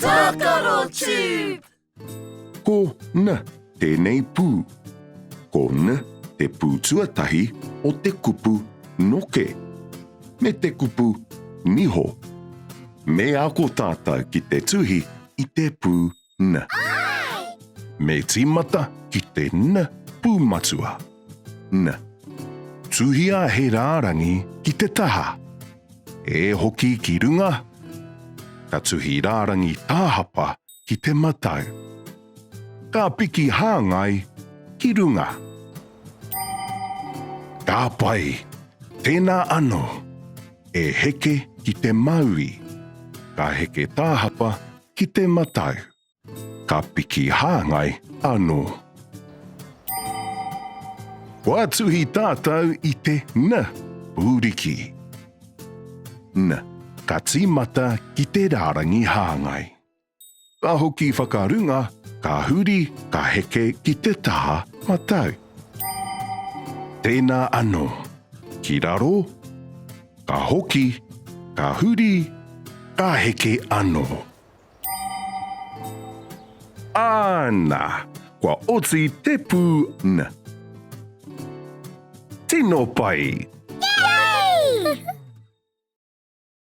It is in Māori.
Tākaro Tube! Ko na tēnei pū. Ko na te pū tuatahi o te kupu noke. Me te kupu niho. Me ako tātou ki te tuhi i te pū na. Me tīmata ki te na pūmatua. Na. Tuhia he rārangi ki te taha. E hoki ki runga. Ka tuhi rārangi tāhapa ki te matau. Ka piki hāngai ki runga. Ka pai, tēnā anō. E heke ki te maui. Ka heke tāhapa ki te matau. Ka piki hāngai anō. Kua tuhi tātou i te na pūriki. Na, ka tīmata ki te rārangi hāngai. Ka hoki whakarunga, ka huri, ka heke ki te taha matau. Tēnā anō, ki raro, ka hoki, ka huri, ka heke anō. Āna, kua oti te pū na. Tino pai! Yay!